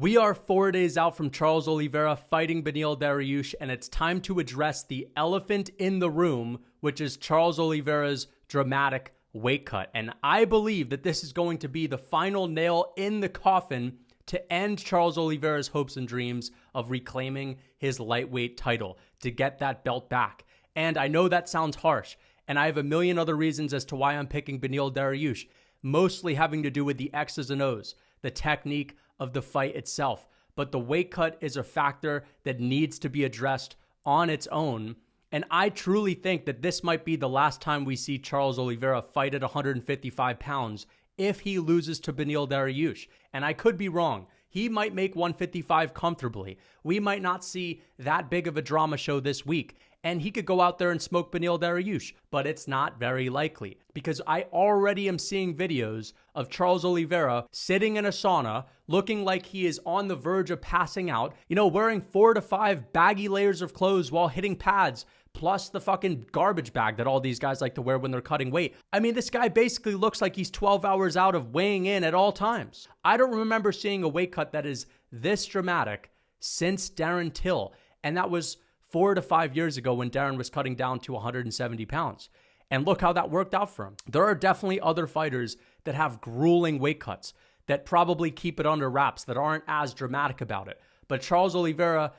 We are 4 days out from Charles Oliveira fighting Beneil Dariush, and it's time to address the elephant in the room, which is Charles Oliveira's dramatic weight cut. And I believe that this is going to be the final nail in the coffin to end Charles Oliveira's hopes and dreams of reclaiming his lightweight title, to get that belt back. And I know that sounds harsh, and I have a million other reasons as to why I'm picking Beneil Dariush, mostly having to do with the X's and O's, the technique of the fight itself. But the weight cut is a factor that needs to be addressed on its own. And I truly think that this might be the last time we see Charles Oliveira fight at 155 pounds if he loses to Beneil Dariush. And I could be wrong. He might make 155 comfortably. We might not see that big of a drama show this week. And he could go out there and smoke Beneil Dariush, but it's not very likely because I already am seeing videos of Charles Oliveira sitting in a sauna looking like he is on the verge of passing out, wearing 4 to 5 baggy layers of clothes while hitting pads, plus the fucking garbage bag that all these guys like to wear when they're cutting weight. I mean, this guy basically looks like he's 12 hours out of weighing in at all times. I don't remember seeing a weight cut that is this dramatic since Darren Till, and that was 4 to 5 years ago when Darren was cutting down to 170 pounds. And look how that worked out for him. There are definitely other fighters that have grueling weight cuts that probably keep it under wraps, that aren't as dramatic about it. But Charles Oliveira,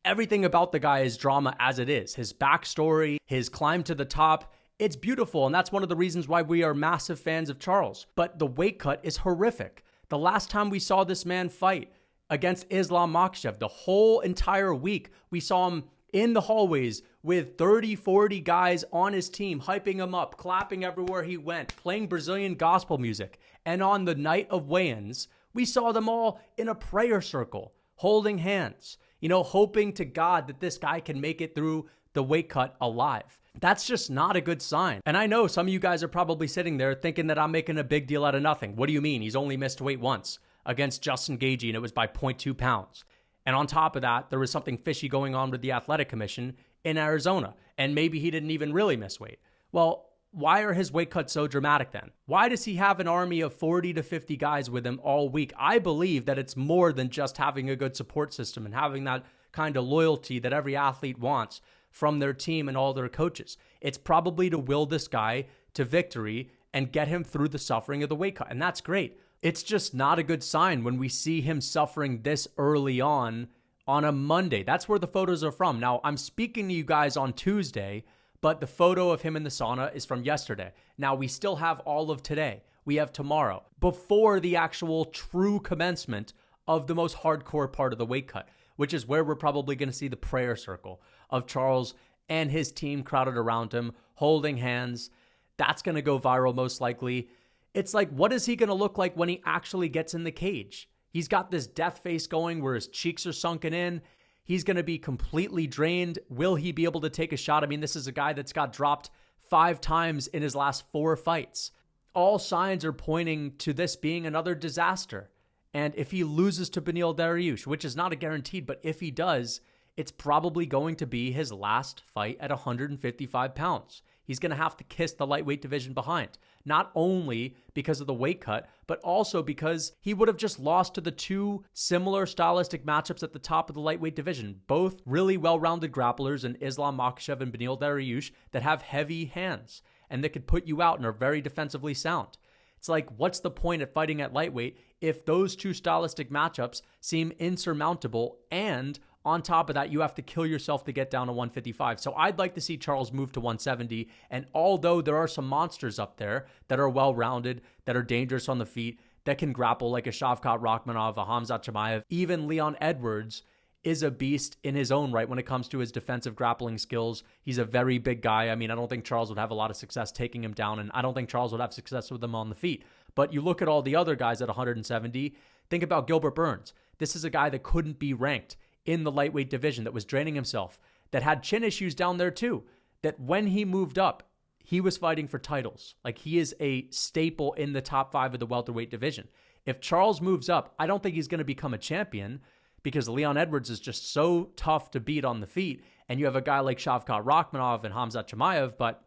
everything about the guy is drama as it is. His backstory, his climb to the top, it's beautiful. And that's one of the reasons why we are massive fans of Charles. But the weight cut is horrific. The last time we saw this man fight against Islam Makhachev, the whole entire week, we saw him in the hallways with 30, 40 guys on his team, hyping him up, clapping everywhere he went, playing Brazilian gospel music. And on the night of weigh-ins, we saw them all in a prayer circle, holding hands, hoping to God that this guy can make it through the weight cut alive. That's just not a good sign. And I know some of you guys are probably sitting there thinking that I'm making a big deal out of nothing. What do you mean? He's only missed weight once against Justin Gaethje, and it was by 0.2 pounds. And on top of that, there was something fishy going on with the Athletic Commission in Arizona. And maybe he didn't even really miss weight. Well, why are his weight cuts so dramatic then? Why does he have an army of 40 to 50 guys with him all week? I believe that it's more than just having a good support system and having that kind of loyalty that every athlete wants from their team and all their coaches. It's probably to will this guy to victory and get him through the suffering of the weight cut. And that's great. It's just not a good sign when we see him suffering this early on a Monday. That's where the photos are from. Now, I'm speaking to you guys on Tuesday, but the photo of him in the sauna is from yesterday. Now, we still have all of today. We have tomorrow, before the actual true commencement of the most hardcore part of the weight cut, which is where we're probably going to see the prayer circle of Charles and his team crowded around him, holding hands. That's going to go viral most likely. It's like, what is he going to look like when he actually gets in the cage? He's got this death face going where his cheeks are sunken in. He's going to be completely drained. Will he be able to take a shot? I mean, this is a guy that's got dropped 5 times in his last 4 fights. All signs are pointing to this being another disaster. And if he loses to Beneil Dariush, which is not a guaranteed, but if he does, it's probably going to be his last fight at 155 pounds. He's going to have to kiss the lightweight division behind, not only because of the weight cut, but also because he would have just lost to the 2 similar stylistic matchups at the top of the lightweight division, both really well-rounded grapplers in Islam Makhachev and Beneil Dariush that have heavy hands and that could put you out and are very defensively sound. It's like, what's the point of fighting at lightweight if those 2 stylistic matchups seem insurmountable, and on top of that, you have to kill yourself to get down to 155. So I'd like to see Charles move to 170. And although there are some monsters up there that are well-rounded, that are dangerous on the feet, that can grapple like a Shavkat Rakhmonov, a Khamzat Chimaev, even Leon Edwards is a beast in his own right when it comes to his defensive grappling skills. He's a very big guy. I mean, I don't think Charles would have a lot of success taking him down, and I don't think Charles would have success with him on the feet. But you look at all the other guys at 170, think about Gilbert Burns. This is a guy that couldn't be ranked in the lightweight division, that was draining himself, that had chin issues down there too, that when he moved up, he was fighting for titles. Like, he is a staple in the top 5 of the welterweight division. If Charles moves up, I don't think he's going to become a champion because Leon Edwards is just so tough to beat on the feet. And you have a guy like Shavkat Rakhmonov and Khamzat Chimaev, but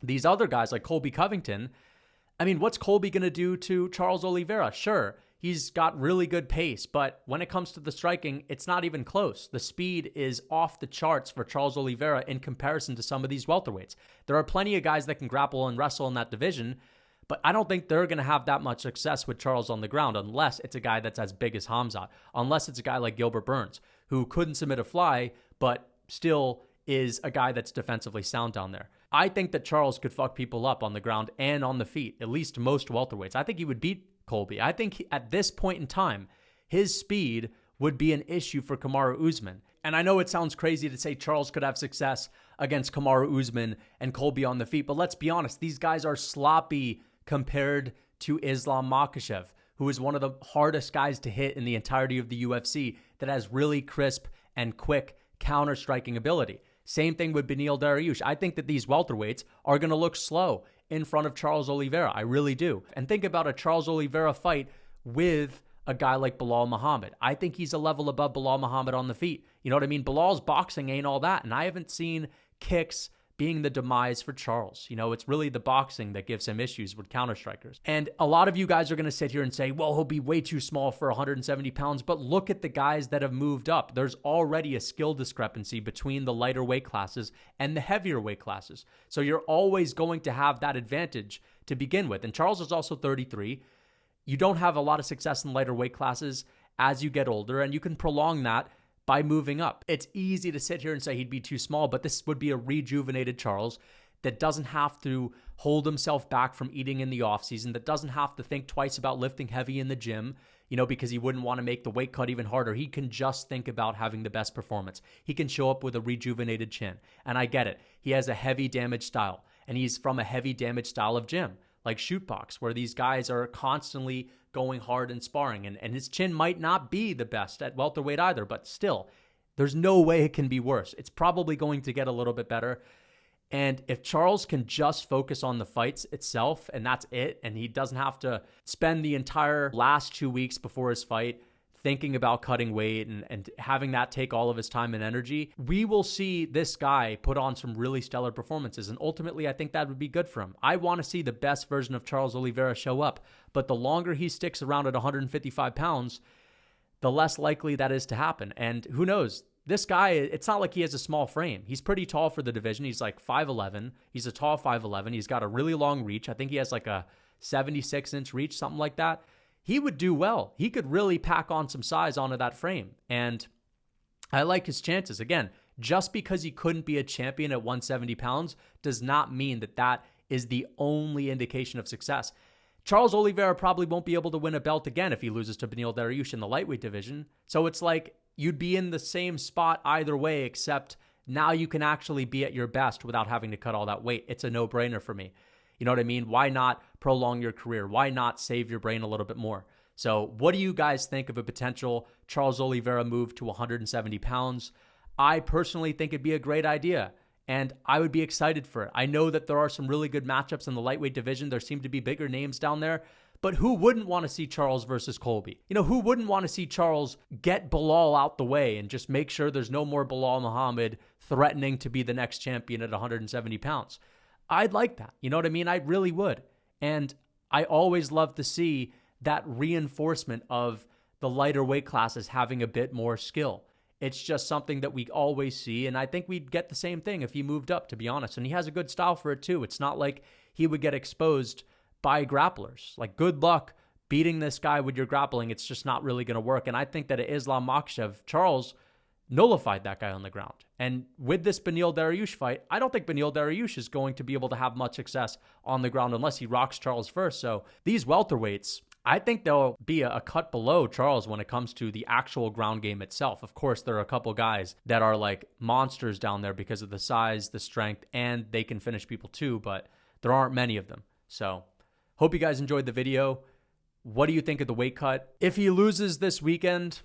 these other guys like Colby Covington, I mean, what's Colby going to do to Charles Oliveira? Sure, He's got really good pace, but when it comes to the striking, it's not even close. The speed is off the charts for Charles Oliveira in comparison to some of these welterweights. There are plenty of guys that can grapple and wrestle in that division, but I don't think they're going to have that much success with Charles on the ground unless it's a guy that's as big as Hamzat, unless it's a guy like Gilbert Burns, who couldn't submit a fly, but still is a guy that's defensively sound down there. I think that Charles could fuck people up on the ground and on the feet, at least most welterweights. I think he would beat Colby. I think at this point in time, his speed would be an issue for Kamaru Usman. And I know it sounds crazy to say Charles could have success against Kamaru Usman and Colby on the feet, but let's be honest, these guys are sloppy compared to Islam Makhachev, who is one of the hardest guys to hit in the entirety of the UFC that has really crisp and quick counter-striking ability. Same thing with Beneil Dariush. I think that these welterweights are going to look slow in front of Charles Oliveira. I really do. And think about a Charles Oliveira fight with a guy like Belal Muhammad. I think he's a level above Belal Muhammad on the feet. You know what I mean? Belal's boxing ain't all that, and I haven't seen kicks being the demise for Charles. You know, it's really the boxing that gives him issues with counter-strikers. And a lot of you guys are going to sit here and say, well, he'll be way too small for 170 pounds, but look at the guys that have moved up. There's already a skill discrepancy between the lighter weight classes and the heavier weight classes. So you're always going to have that advantage to begin with. And Charles is also 33. You don't have a lot of success in lighter weight classes as you get older, and you can prolong that by moving up. It's easy to sit here and say he'd be too small, but this would be a rejuvenated Charles that doesn't have to hold himself back from eating in the offseason, that doesn't have to think twice about lifting heavy in the gym, you know, because he wouldn't want to make the weight cut even harder. He can just think about having the best performance. He can show up with a rejuvenated chin. And I get it. He has a heavy damage style, and he's from a heavy damage style of gym, like shoot box, where these guys are constantly going hard and sparring. And his chin might not be the best at welterweight either, but still, there's no way it can be worse. It's probably going to get a little bit better. And if Charles can just focus on the fights itself, and that's it, and he doesn't have to spend the entire last 2 weeks before his fight thinking about cutting weight and having that take all of his time and energy, we will see this guy put on some really stellar performances. And ultimately, I think that would be good for him. I want to see the best version of Charles Oliveira show up. But the longer he sticks around at 155 pounds, the less likely that is to happen. And who knows? This guy, it's not like he has a small frame. He's pretty tall for the division. He's like 5'11". He's a tall 5'11". He's got a really long reach. I think he has like a 76-inch reach, something like that. He would do well. He could really pack on some size onto that frame. And I like his chances. Again, just because he couldn't be a champion at 170 pounds does not mean that that is the only indication of success. Charles Oliveira probably won't be able to win a belt again if he loses to Beneil Dariush in the lightweight division. So it's like you'd be in the same spot either way, except now you can actually be at your best without having to cut all that weight. It's a no-brainer for me. You know what I mean? Why not prolong your career? Why not save your brain a little bit more? So what do you guys think of a potential Charles Oliveira move to 170 pounds? I personally think it'd be a great idea, and I would be excited for it. I know that there are some really good matchups in the lightweight division. There seem to be bigger names down there, but who wouldn't want to see Charles versus Colby? You know, who wouldn't want to see Charles get Belal out the way and just make sure there's no more Belal Muhammad threatening to be the next champion at 170 pounds? I'd like that. You know what I mean? I really would. And I always love to see that reinforcement of the lighter weight classes having a bit more skill. It's just something that we always see, and I think we'd get the same thing if he moved up, to be honest. And he has a good style for it, too. It's not like he would get exposed by grapplers. Like, good luck beating this guy with your grappling. It's just not really going to work. And I think that Islam Makhachev, Charles, nullified that guy on the ground. And with this Beneil Dariush fight, I don't think Beneil Dariush is going to be able to have much success on the ground unless he rocks Charles first. So these welterweights, I think they'll be a cut below Charles when it comes to the actual ground game itself. Of course, there are a couple guys that are like monsters down there because of the size, the strength, and they can finish people too, but there aren't many of them. So hope you guys enjoyed the video. What do you think of the weight cut? If he loses this weekend,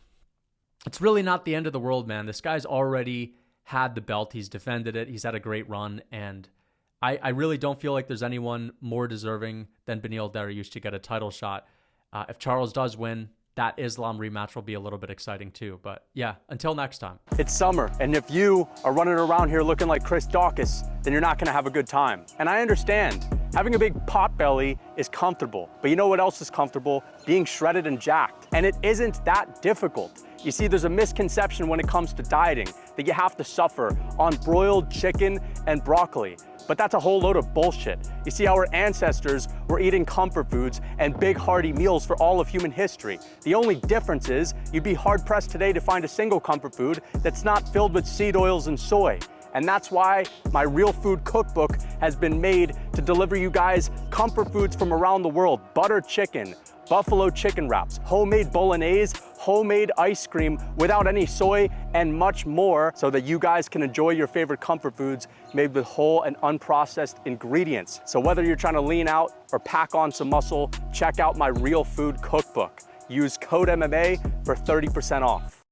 it's really not the end of the world, man. This guy's already had the belt. He's defended it. He's had a great run. And I really don't feel like there's anyone more deserving than Beneil Dariush to get a title shot. If Charles does win, that Islam rematch will be a little bit exciting too. But yeah, until next time. It's summer, and if you are running around here looking like Chris Dawkins, then you're not gonna have a good time. And I understand, having a big pot belly is comfortable, but you know what else is comfortable? Being shredded and jacked. And it isn't that difficult. You see, there's a misconception when it comes to dieting that you have to suffer on broiled chicken and broccoli. But that's a whole load of bullshit. You see, our ancestors were eating comfort foods and big hearty meals for all of human history. The only difference is you'd be hard pressed today to find a single comfort food that's not filled with seed oils and soy. And that's why my Real Food Cookbook has been made to deliver you guys comfort foods from around the world. Butter chicken, buffalo chicken wraps, homemade bolognese, homemade ice cream without any soy, and much more, so that you guys can enjoy your favorite comfort foods made with whole and unprocessed ingredients. So whether you're trying to lean out or pack on some muscle, check out my Real Food Cookbook. Use code MMA for 30% off.